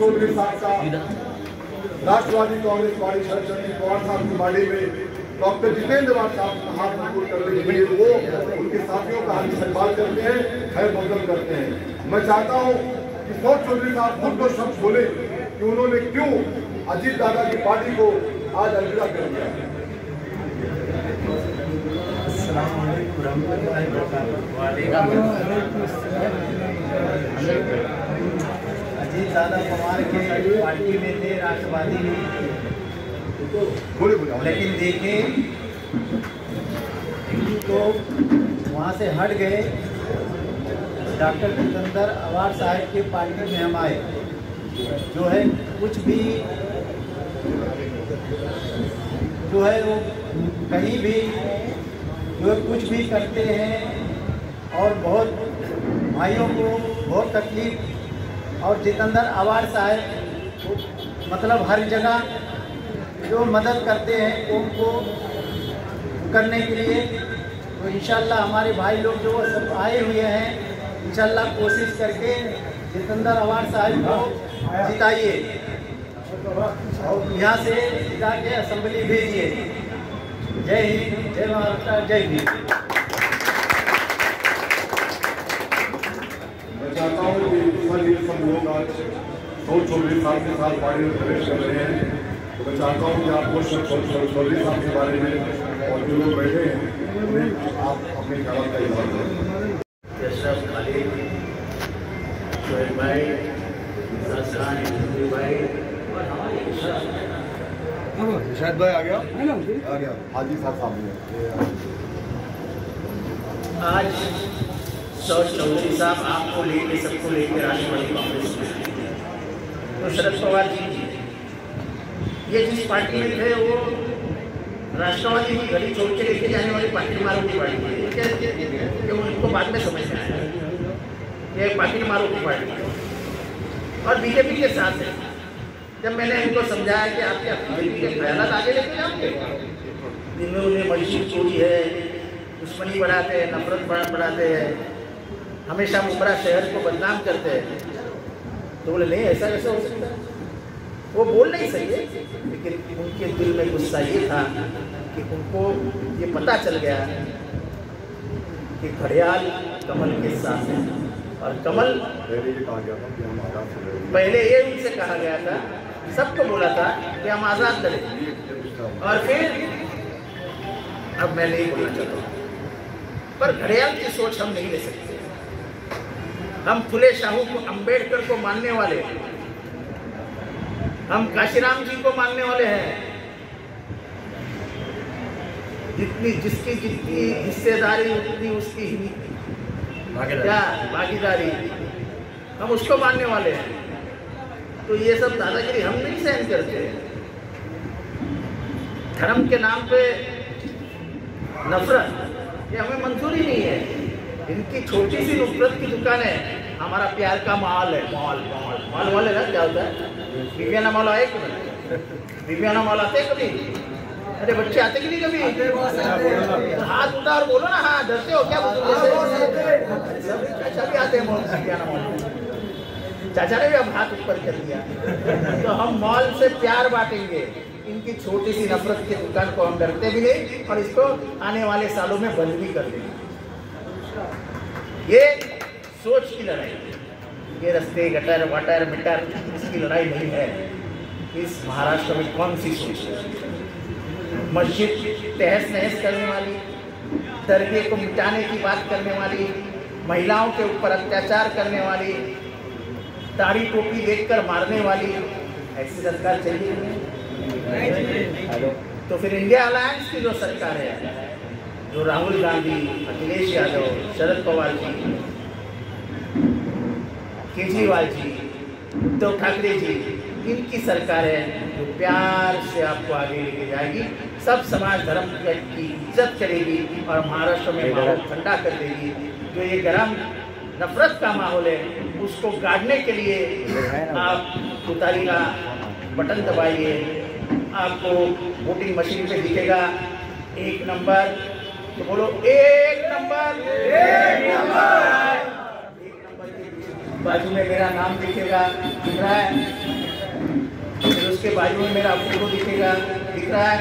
चौधरी साहब का राष्ट्रवादी कांग्रेस पार्टी शरद चंद्र पवार साहब की पार्टी में डॉक्टर जितेंद्र साहब का हाथ मजबूत करने के लिए वो उनके साथियों का हाथ संभाल करते हैं, खैर मकदम करते हैं। मैं चाहता हूँ कि शरद चौधरी साहब खुद को शब्द बोले कि उन्होंने क्यों अजीत दादा की पार्टी को आज अलविदा कर दिया। अजीत दादा पवार के पार्टी में थे, राष्ट्रवादी में, लेकिन देखे तो वहाँ से हट गए। डॉक्टर जितेंद्र अवार्ड साहब के पार्टी में हम आए। जो है कुछ भी जो है वो कहीं भी जो है कुछ भी करते हैं और बहुत भाइयों को बहुत तकलीफ। और जितेंद्र अवार्ड साहब मतलब हर जगह जो मदद करते हैं उनको करने के लिए। तो इंशाल्लाह हमारे भाई लोग जो सब आए हुए हैं, इंशाल्लाह कोशिश करके जितेंद्र अवार्ड साहब को जिताइए और यहाँ से जिता के असेंबली भेजिए। जय हिंद, जय महाराष्ट्र, जय भीम। मैं चाहता हूँ कि सब लोग आज शरद चौधरी साहब के साथ पार्टी में प्रवेश कर रहे हैं। तो मैं चाहता हूँ कि आपको शरद चौधरी साहब के बारे में और जो लोग बैठे हैं उन्हें आप अपने ख्याल का इजहार करें। शायद भाई आ गया हाजी साहब आज शरद चौधरी साहब आपको लेके सबको लेके राष्ट्रवादी कांग्रेस में। तो शरद पवार जी ये जिस पार्टी में थे वो राष्ट्रवादी की घड़ी छोड़ के लेके जाने वाली पार्टी मारो की पार्टी है। उनको बाद में समझ में आया ये पार्टी मारो की पार्टी और बीजेपी के साथ है। जब मैंने इनको समझाया कि आप क्या बीजेपी के ख्यालात आगे लेके जाओगे, जिनमें उन्हें मस्जिद चोरी है, दुश्मनी बढ़ाते हैं, नफरत बढ़ाते हैं, हमेशा मुंबरा शहर को बदनाम करते हैं, तो बोले नहीं ऐसा कैसे हो सकता है। वो बोल नहीं सके, लेकिन उनके दिल में गुस्सा ये था कि उनको ये पता चल गया कि घड़ियाल कमल के साथ है और कमल पहले ये उनसे कहा गया था, सबको बोला था कि हम आज़ाद करें। और फिर अब मैं नहीं बोलना चाहता हूँ, पर घड़ियाल की सोच हम नहीं ले सकते। हम फुले शाहू को, अंबेडकर को मानने वाले, हम काशीराम जी को मानने वाले हैं। जिसकी जितनी हिस्सेदारी उतनी उसकी क्या भागीदारी, हम उसको मानने वाले हैं। तो ये सब दादागिरी हम नहीं सहन करते। धर्म के नाम पे नफरत ये हमें मंजूरी नहीं है। इनकी छोटी सी नुसरत की दुकान है, हमारा प्यार का माल है। माल वाले ना क्या होता है, बिबियाना मॉल आए कभी, बिबियाना मॉल आते कभी, अरे बच्चे आते कि नहीं कभी, तो हाथ उठा और बोलो ना, हाँ डरते हो क्या? चाचा भी आते हैं मॉल, बिबियाना मॉल, चाचा ने भी अब हाथ ऊपर कर दिया। तो हम मॉल से प्यार बांटेंगे, इनकी छोटी सी नफरत की दुकान को हम डरते भी नहीं और इसको आने वाले सालों में बंद भी कर देंगे। ये सोच की लड़ाई, ये रस्ते गटर वाटर मीटर इसकी लड़ाई नहीं है। इस महाराष्ट्र में कौन सी सोच है? मस्जिद तहस नहस करने वाली, दरगाह को मिटाने की बात करने वाली, महिलाओं के ऊपर अत्याचार करने वाली, दाढ़ी टोपी देखकर मारने वाली, ऐसी सरकार चाहिए नहीं। तो फिर इंडिया अलायंस की जो सरकार है, जो राहुल गांधी, अखिलेश यादव, शरद पवार जी, केजरीवाल जी, उद्धव ठाकरे जी, इनकी सरकार है जो प्यार से आपको आगे लेके जाएगी, सब समाज धर्म की इज्जत करेगी और महाराष्ट्र में माहौल ठंडा कर देगी। जो ये गरम नफरत का माहौल है उसको गाड़ने के लिए आप तुतारी का बटन दबाइए, आपको वोटिंग मशीन पे दिखेगा 1 नंबर, तो बोलो 1 नंबर, 1 नंबर, 1 नंबर के बाजू में मेरा नाम दिखेगा, दिख रहा है। फिर उसके बाजू में मेरा फोटो दिखेगा, दिख रहा है।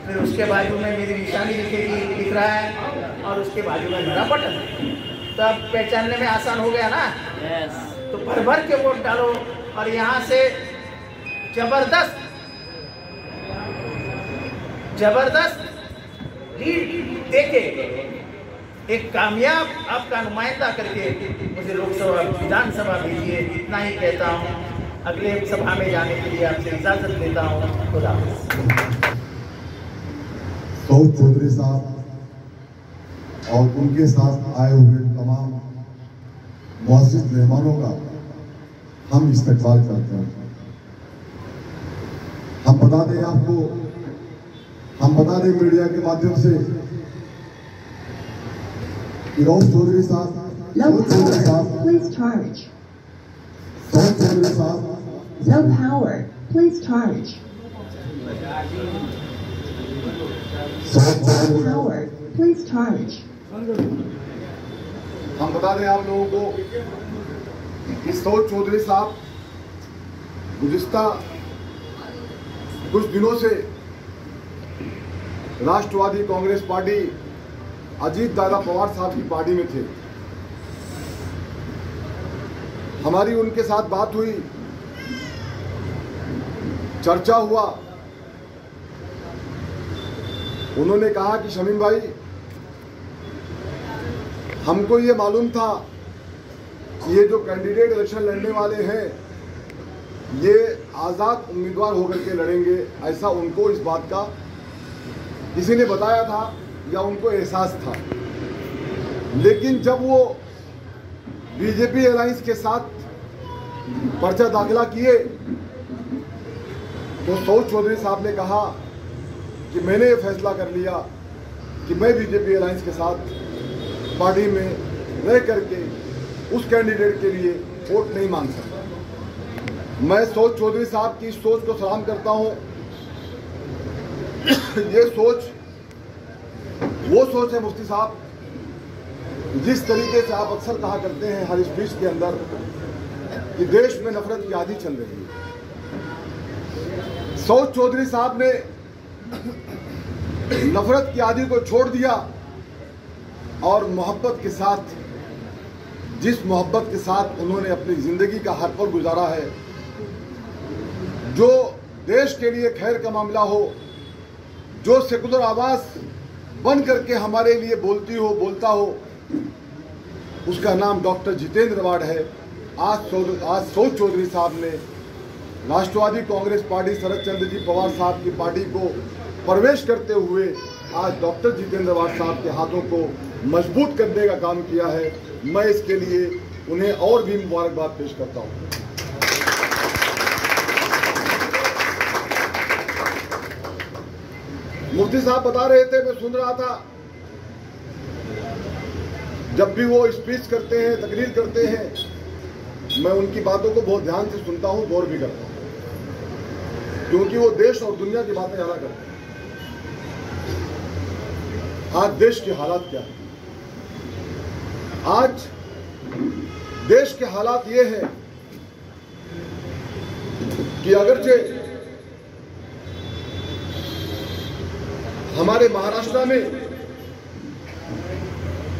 फिर उसके बाजू में मेरी निशानी दिखेगी, दिख रहा है। और उसके बाजू में मेरा बटन। तो अब पहचानने में आसान हो गया ना। तो भर भर के वोट डालो और यहाँ से जबरदस्त लीड देके एक कामयाब आपका नुमाइंदा करके मुझे लोकसभा विधानसभा भेजिए। इतना ही कहता हूँ। अगले सभा में जाने के लिए आपसे इजाजत लेता हूँ। खुदा हाफिज़। सऊद चौधरी साहब और उनके साथ आए हुए तमाम मुअज़्ज़िज़ मेहमानों का हम इस्तकबाल करते हैं। हम बता दें मीडिया के माध्यम से कि सऊद चौधरी साहब, Please charge. सऊद चौधरी साहब, No power. Please charge. Saud Chaudhary साहब, Power. Please charge. हम बता दें आप लोगों को कि सऊद चौधरी साहब गुज़िश्ता कुछ दिनों से राष्ट्रवादी कांग्रेस पार्टी अजीत दादा पवार साहब की पार्टी में थे। हमारी उनके साथ बात हुई, चर्चा हुआ। उन्होंने कहा कि शमीम भाई, हमको ये मालूम था कि ये जो कैंडिडेट इलेक्शन लड़ने वाले हैं ये आज़ाद उम्मीदवार होकर के लड़ेंगे, ऐसा उनको इस बात का किसी ने बताया था या उनको एहसास था। लेकिन जब वो बीजेपी अलायंस के साथ पर्चा दाखिला किए तो सऊद चौधरी साहब ने कहा कि मैंने ये फैसला कर लिया कि मैं बीजेपी अलायंस के साथ पार्टी में रह करके उस कैंडिडेट के लिए वोट नहीं मांग सकता। मैं सऊद चौधरी साहब की सोच को सलाम करता हूं। ये सोच वो सोच है मुफ्ती साहब, जिस तरीके से आप अक्सर कहा करते हैं हर स्पीच के अंदर कि देश में नफरत की आंधी चल रही है। सऊद चौधरी साहब ने नफरत की आंधी को छोड़ दिया और मोहब्बत के साथ, जिस मोहब्बत के साथ उन्होंने अपनी जिंदगी का हर पल गुजारा है, जो देश के लिए खैर का मामला हो, जो सेकुलर आवाज बन करके हमारे लिए बोलता हो, उसका नाम डॉक्टर जितेंद्र रवाड है। आज सऊद चौधरी साहब ने राष्ट्रवादी कांग्रेस पार्टी शरद चंद्र जी पवार साहब की पार्टी को प्रवेश करते हुए आज डॉक्टर जितेंद्र रवाड साहब के हाथों को मजबूत करने का काम किया है। मैं इसके लिए उन्हें और भी मुबारकबाद पेश करता हूं। मुफ्ती साहब बता रहे थे, मैं सुन रहा था, जब भी वो स्पीच करते हैं, तकरीर करते हैं, मैं उनकी बातों को बहुत ध्यान से सुनता हूं, गौर भी करता हूं, क्योंकि वो देश और दुनिया की बातें ज्यादा करते हैं। आज देश के हालात क्या है? आज देश के हालात ये हैं कि अगरचे हमारे महाराष्ट्र में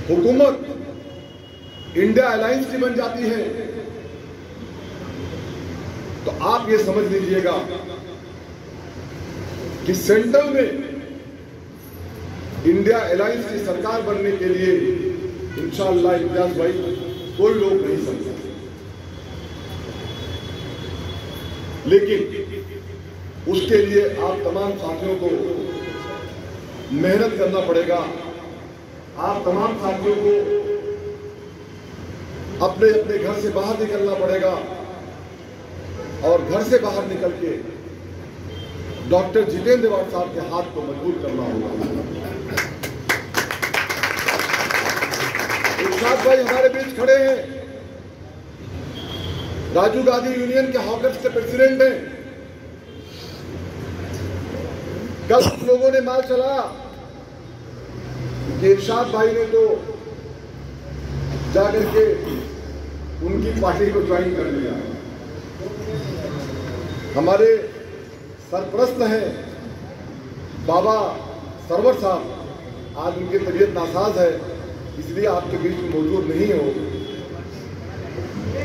हुकूमत इंडिया अलायंस की बन जाती है, तो आप ये समझ लीजिएगा कि सेंट्रल में इंडिया अलायंस की सरकार बनने के लिए इंशाअल्लाह इम्तियाज भाई कोई लोग नहीं समझे, लेकिन उसके लिए आप तमाम साथियों को मेहनत करना पड़ेगा। आप तमाम साथियों को अपने अपने घर से बाहर निकलना पड़ेगा और घर से बाहर निकल के डॉक्टर जितेंद्र रवाड साहब के हाथ को मजबूत करना होगा। इरशाद भाई हमारे बीच खड़े हैं, राजीव गांधी यूनियन के हॉकर्स के प्रेसिडेंट हैं। कल कुछ लोगों ने माल चलाया कि इरशाद भाई ने तो जाकर के उनकी पार्टी को ज्वाइन कर लिया। हमारे सरप्रस्त हैं बाबा सरवर साहब, आज उनकी तबीयत नासाज है, इसलिए आपके बीच में मौजूद नहीं हो,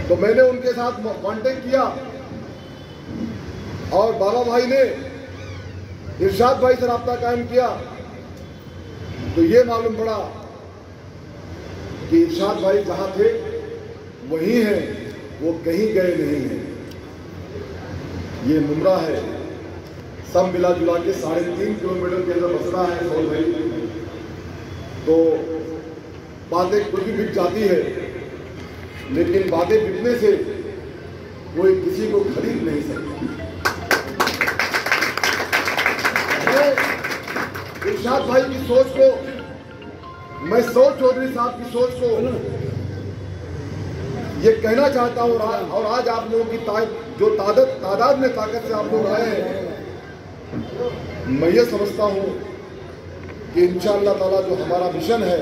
तो मैंने उनके साथ कांटेक्ट किया और बाबा भाई ने इरशाद भाई से राब्ता कायम किया, तो ये मालूम पड़ा कि इरशाद भाई जहां थे वहीं हैं, वो कहीं गए नहीं हैं। ये मुमरा है, सब मिला जुला के 3.5 किलोमीटर के अंदर बसना है सौल भाई, तो बातें कुछ भी बिक जाती है, लेकिन बातें बिकने से कोई किसी को खरीद नहीं सकता। इरशाद भाई की सोच को, मैं सौद चौधरी साहब की सोच को ये कहना चाहता हूं, और आज आप लोगों की जो तादाद में ताकत से आप लोग आए हैं, मैं ये समझता हूं कि इंशाअल्लाह ताला जो हमारा मिशन है,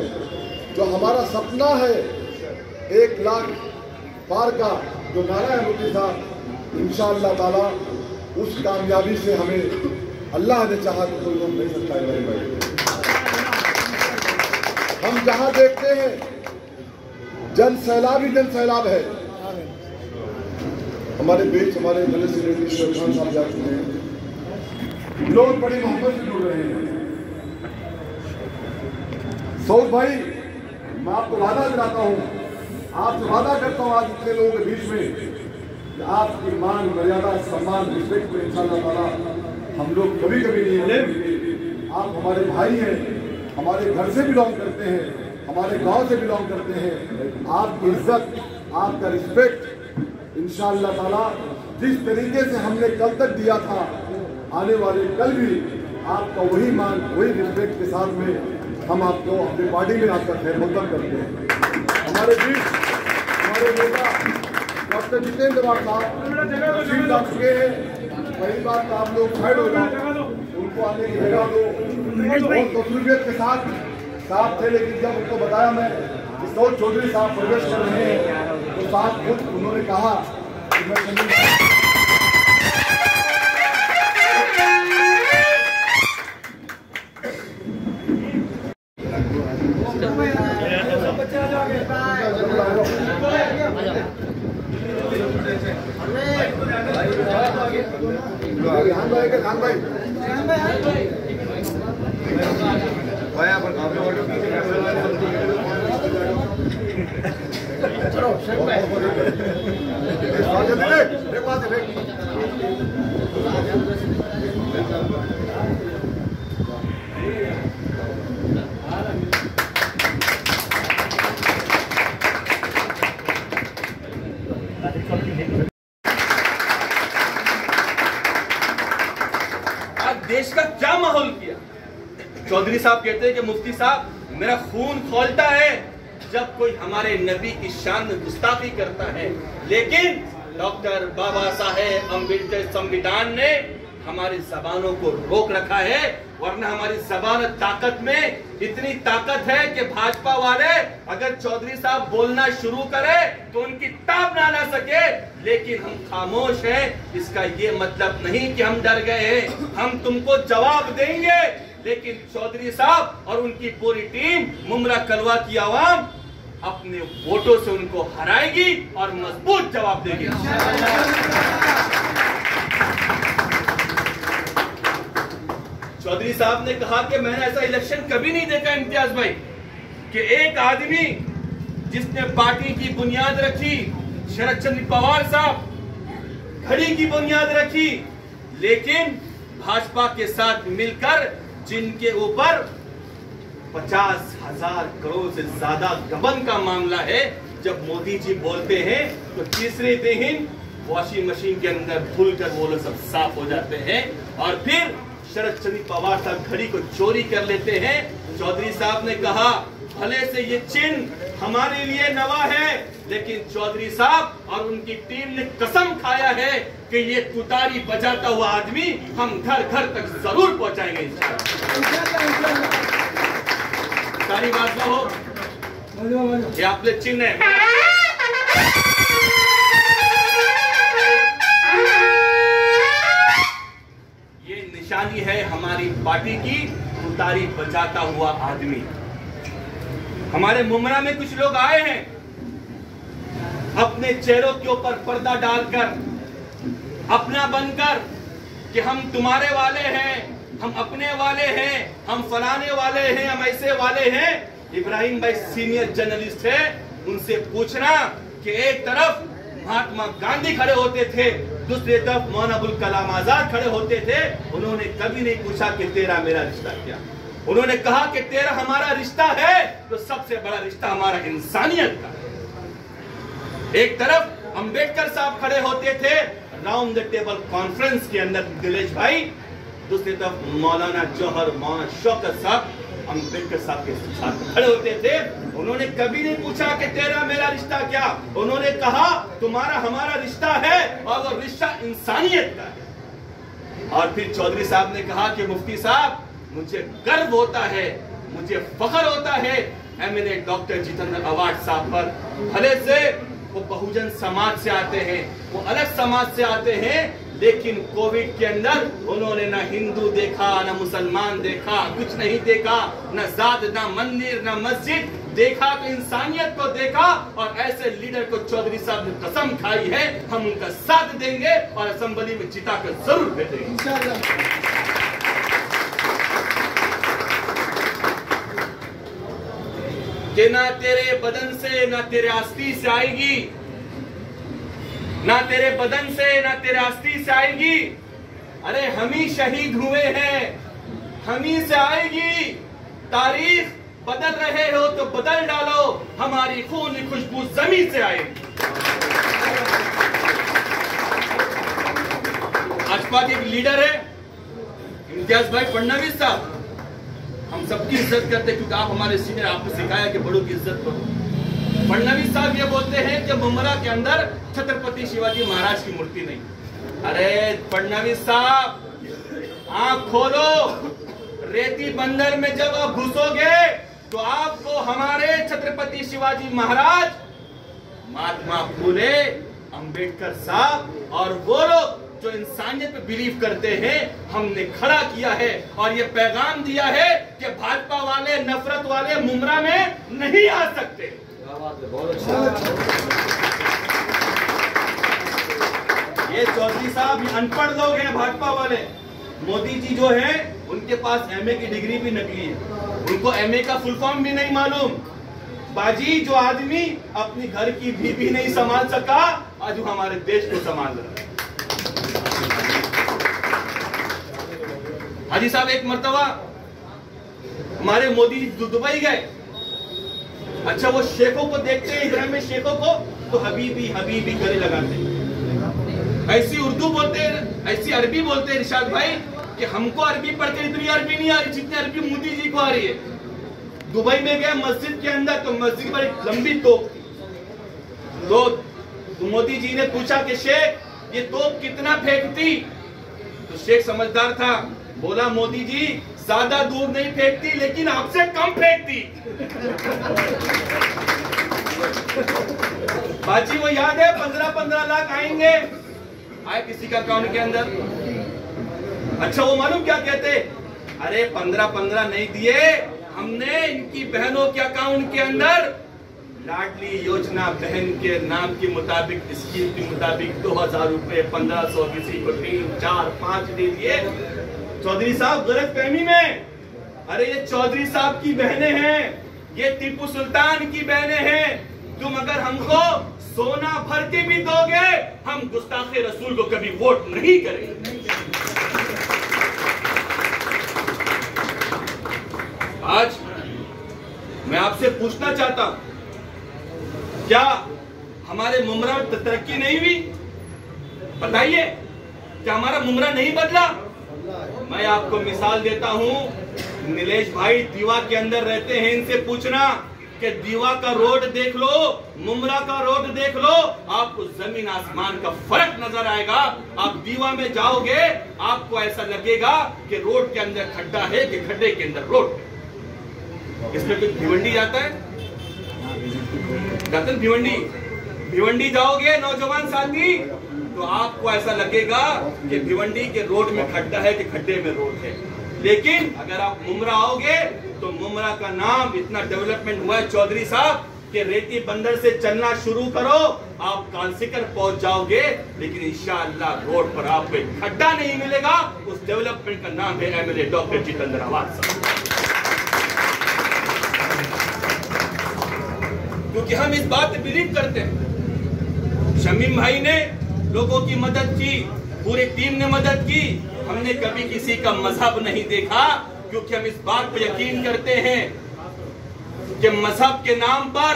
जो हमारा सपना है 1 लाख पार का, जो नारा है मुफ्ती साहब, इंशाअल्लाह ताला उस कामयाबी से हमें अल्लाह ने चाहा तो कोई रोक नहीं सकता है मेरे भाई। हम जहां देखते हैं जन सैलाब ही जन सैलाब है। हमारे बीच हमारे जल्द से शेर खान साहब जा चुके हैं, लोग बड़ी मोहब्बत से जुड़ रहे हैं। सौद भाई, मैं आपको वादा दिलाता हूं, आपसे वादा करता हूं आज इतने लोगों के बीच में कि आपकी मान मर्यादा सम्मान रिस्पेक्ट में इंशाअल्लाह ताला हम लोग कभी कभी नहीं होंगे। आप हमारे भाई हैं, हमारे घर से बिलोंग करते हैं, हमारे गांव से बिलोंग करते हैं। आपकी इज्जत, आपका रिस्पेक्ट इंशाअल्लाह ताला जिस तरीके से हमने कल तक दिया था, आने वाले कल भी आपका वही मान, वही रिस्पेक्ट के साथ में हम आपको अपनी पार्टी में आपका खैर मकदम करते हैं। हमारे बीच हमारे नेता डॉक्टर जितेंद्र साहब तशरीफ ला चुके हैं। पहली बात तो आप लोग साइड हो जाओ, उनको आने की जगह दो। बहुत मसरूफियत के साथ थे, लेकिन जब उनको बताया मैं कि सौद चौधरी साहब प्रवेश कर रहे हैं, तो साथ खुद उन्होंने कहा कि मैं देश का क्या माहौल किया। चौधरी साहब कहते हैं कि मुफ्ती साहब मेरा खून खौलता है जब कोई हमारे नबी की शान में गुस्ताखी करता है, लेकिन डॉक्टर बाबा साहेब अम्बेडकर संविधान ने हमारी जबानों को रोक रखा है, वरना हमारी जबान ताकत में इतनी ताकत है कि भाजपा वाले अगर चौधरी साहब बोलना शुरू करे तो उनकी ताब ना ला सके, लेकिन हम खामोश हैं। इसका ये मतलब नहीं कि हम डर गए हैं, हम तुमको जवाब देंगे, लेकिन चौधरी साहब और उनकी पूरी टीम मुमरा कलवा की आवाम अपने वोटों से उनको हराएगी और मजबूत जवाब देगी। चौधरी साहब ने कहा कि मैंने ऐसा इलेक्शन कभी नहीं देखा इम्तियाज भाई, कि एक आदमी जिसने पार्टी की बुनियाद रखी, शरद चंद्र पवार साहब घड़ी की बुनियाद रखी, लेकिन भाजपा के साथ मिलकर जिनके ऊपर 50,000 करोड़ से ज्यादा गबन का मामला है, जब मोदी जी बोलते हैं तो तीसरे दिन वॉशिंग मशीन के अंदर धुलकर वो लोग सब साफ हो जाते हैं, और फिर शरद चंद्र पवार साहब घड़ी को चोरी कर लेते हैं। चौधरी साहब ने कहा भले से ये चिन्ह हमारे लिए नवा है, लेकिन चौधरी साहब और उनकी टीम ने कसम खाया है कि ये तुतारी बजाता हुआ आदमी हम घर घर तक जरूर पहुंचाएंगे इंशाअल्लाह। सारी बात हो, ये आपले चिन्ह है। निशानी है हमारी पार्टी की, तुतारी बजाता हुआ आदमी। हमारे मुमरा में कुछ लोग आए हैं अपने चेहरों के ऊपर पर्दा डालकर, अपना बनकर कि हम तुम्हारे वाले हैं, हम अपने वाले हैं, हम फलाने वाले हैं, हम ऐसे वाले हैं। इब्राहिम भाई सीनियर जर्नलिस्ट है, उनसे पूछना कि एक तरफ महात्मा गांधी खड़े होते थे, दूसरी तरफ मौलाना अबुल कलाम आजाद खड़े होते थे। उन्होंने कभी नहीं पूछा कि तेरा मेरा रिश्ता क्या। उन्होंने कहा कि तेरा हमारा रिश्ता है तो सबसे बड़ा रिश्ता हमारा इंसानियत का है। एक तरफ अंबेडकर साहब खड़े होते थे राउंड द टेबल कॉन्फ्रेंस के अंदर दिलेश भाई, दूसरी तरफ मौलाना जौहर, मौलाना शौकत साहब अंबेडकर साहब के साथ खड़े होते थे। उन्होंने कभी नहीं पूछा कि तेरा मेरा रिश्ता क्या। उन्होंने कहा तुम्हारा हमारा रिश्ता है और वो रिश्ता इंसानियत का है। और फिर चौधरी साहब ने कहा कि मुफ्ती साहब, मुझे गर्व होता है, मुझे फख्र होता है एमिनेंट डॉक्टर जितेंद्र अवार्ड साहब पर। भले से वो बहुजन समाज से आते हैं, वो अलग समाज से आते हैं, लेकिन कोविड के अंदर उन्होंने ना हिंदू देखा, ना मुसलमान देखा, कुछ नहीं देखा, ना जात, ना मंदिर, ना मस्जिद देखा, तो इंसानियत को देखा। और ऐसे लीडर को चौधरी साहब ने कसम खाई है हम उनका साथ देंगे और असेंबली में जिता कर जरूर भेजेंगे इंशाअल्लाह। कि ना तेरे बदन से ना तेरे अस्थि से आएगी, ना तेरे बदन से ना तेरे अस्थि से आएगी। अरे हम ही शहीद हुए हैं, हम ही से आएगी। तारीख बदल रहे हो तो बदल डालो, हमारी खून की खुशबू जमीन से आएगी। भाजपा के एक लीडर है इम्तियाज भाई फडणवीस साहब, हम सबकी इज्जत करते हैं क्योंकि आप हमारे सीनियर, आपने सिखाया कि बड़ों की इज्जत करो। फडणवीस साहब ये बोलते हैं कि मुमरा के अंदर छत्रपति शिवाजी महाराज की मूर्ति नहीं। अरे फडणवीस साहब आंख खोलो, रेती बंदर में जब आप घुसोगे तो आपको हमारे छत्रपति शिवाजी महाराज, महात्मा फूले, अंबेडकर साहब और वो लोग जो इंसानियत पे बिलीव करते हैं, हमने खड़ा किया है और ये पैगाम दिया है कि भाजपा वाले, नफरत वाले मुमरा में नहीं आ सकते। ये चौधरी साहब अनपढ़ लोग हैं भाजपा वाले। मोदी जी जो हैं उनके पास एमए की डिग्री भी नकली है, उनको एमए का फुल फॉर्म भी नहीं मालूम। बाजी जो आदमी अपनी घर की बीबी नहीं संभाल सका, आज वो हमारे देश को संभाल रहा है। हाजी साहब एक मर्तबा हमारे मोदी जी दुबई गए। अच्छा वो शेखों को देखते हैं, इब्राहिम शेखों को, तो हबीबी हबीबी गले लगाते हैं। ऐसी उर्दू बोलते हैं, ऐसी अरबी बोलते हैं रिशाद भाई कि हमको अरबी पढ़कर इतनी अरबी नहीं आ रही जितनी अरबी मोदी जी को आ रही है। दुबई में गए मस्जिद के अंदर, तो मस्जिद पर एक लंबी तोप थी। तो मोदी जी ने पूछा कि शेख ये तोप कितना फेंकती? तो शेख समझदार था, बोला मोदी जी ज्यादा दूर नहीं फेंकती लेकिन आपसे कम फेंकती। बाजी वो याद है 15-15 लाख आएंगे, आए किसी का अकाउंट के अंदर। अच्छा वो मालूम क्या कहते, अरे 15-15 नहीं दिए, हमने इनकी बहनों के अकाउंट के अंदर लाडली योजना बहन के नाम के मुताबिक, स्कीम के मुताबिक 2000 रुपए, 1500 किसी को 3, 4, 5 दे दिए। चौधरी साहब गलत फहमी में, अरे ये चौधरी साहब की बहनें हैं, ये टीपू सुल्तान की बहनें हैं। तुम अगर हमको सोना भर के भी दोगे, हम गुस्ताखे रसूल को कभी वोट नहीं करेंगे। आज मैं आपसे पूछना चाहता हूं, क्या हमारे मुमरा में तरक्की नहीं हुई? बताइए, क्या हमारा मुमरा नहीं बदला? मैं आपको मिसाल देता हूं, नीलेश भाई दीवा के अंदर रहते हैं, इनसे पूछना कि दीवा का रोड देख लो, मुमरा का रोड देख लो, आपको जमीन आसमान का फर्क नजर आएगा। आप दीवा में जाओगे, आपको ऐसा लगेगा कि रोड के अंदर खड्डा है कि खड्डे के अंदर रोड है। इसमें कोई भिवंडी जाता है? जाते भिवंडी? भिवंडी जाओगे नौजवान साथी, तो आपको ऐसा लगेगा कि भिवंडी के रोड में खड्डा है कि खड्डे में रोड है। लेकिन अगर आप मुमरा आओगे तो मुमरा का नाम इतना डेवलपमेंट हुआ है चौधरी साहब कि रेती बंदर से चलना शुरू करो, आप कालसिकर पहुंच जाओगे, लेकिन इंशाअल्लाह रोड पर आपको एक खड्डा नहीं मिलेगा। उस डेवलपमेंट का नाम है एमएलए डॉक्टर जितेंद्र आवाज साहब। क्योंकि हम इस बात पे बिलीव करते हैं, शमीम भाई ने लोगों की मदद की, पूरी टीम ने मदद की। हमने कभी किसी का मजहब नहीं देखा, क्योंकि हम इस बात पर यकीन करते हैं कि मजहब के नाम पर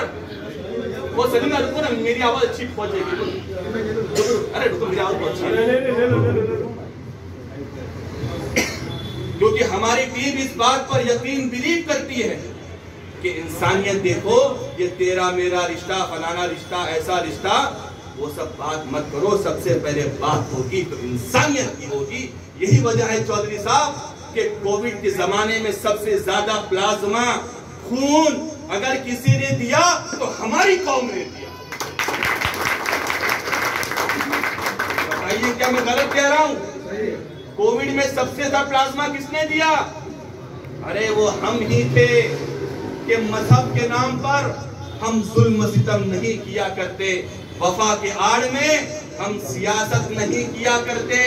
वो सलीना रुको ना, मेरी आवाज अच्छी पहुंचेगी। अरे रुको, मेरी आवाज अच्छी है। क्योंकि हमारी टीम इस बात पर यकीन बिलीव करती है कि इंसानियत देखो, ये तेरा मेरा रिश्ता, फलाना रिश्ता, ऐसा रिश्ता, वो सब बात मत करो। सबसे पहले बात होगी तो इंसानियत की होगी। यही वजह है चौधरी साहब कि कोविड के जमाने में सबसे ज्यादा प्लाज्मा खून अगर किसी ने दिया तो हमारी कौम ने दिया। बताइए क्या मैं गलत कह रहा हूं? कोविड में सबसे ज्यादा प्लाज्मा किसने दिया? अरे वो हम ही थे कि मजहब के नाम पर हम जुल्म सितम नहीं किया करते, वफा के आड़ में हम सियासत नहीं किया करते,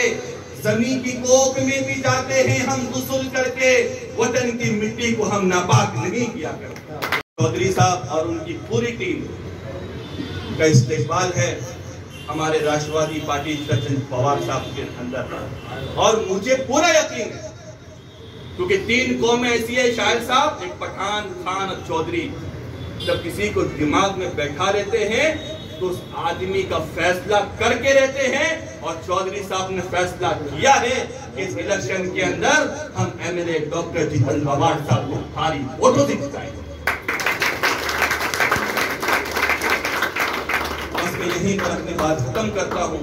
जमीन की कोख में भी जाते हैं हम गुस्ल करके, वतन की मिट्टी को हम नापाक नहीं किया करते। चौधरी साहब और उनकी पूरी टीम का इस्तेकबाल है हमारे राष्ट्रवादी पार्टी शरद पवार साहब के अंदर, और मुझे पूरा यकीन है क्योंकि 3 कौमें ऐसी है शाहिद साहब, एक पठान, खान और चौधरी, जब किसी को दिमाग में बैठा लेते हैं तो उस आदमी का फैसला करके रहते हैं। और चौधरी साहब ने फैसला किया है कि इस इलेक्शन के अंदर हम एमएलए डॉक्टर जितेंद्र आवाज साहब को भारी वोटों से जिताएंगे। बस मैं यहीं पर अपनी बात खत्म करता हूँ,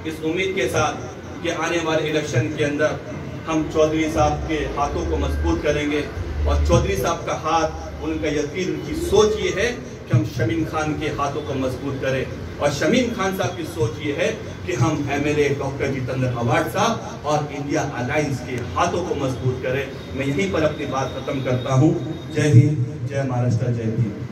इस उम्मीद के साथ कि आने वाले इलेक्शन के अंदर हम चौधरी साहब के हाथों को मजबूत करेंगे। और चौधरी साहब का हाथ, उनका यकीन, उनकी सोच ये है कि हम शमीम खान के हाथों को मजबूत करें, और शमीम खान साहब की सोच ये है कि हम एमएलए डॉक्टर जितेंद्र आवाज साहब और इंडिया अलायंस के हाथों को मजबूत करें। मैं यहीं पर अपनी बात खत्म करता हूँ। जय हिंद, जय महाराष्ट्र, जय भीम।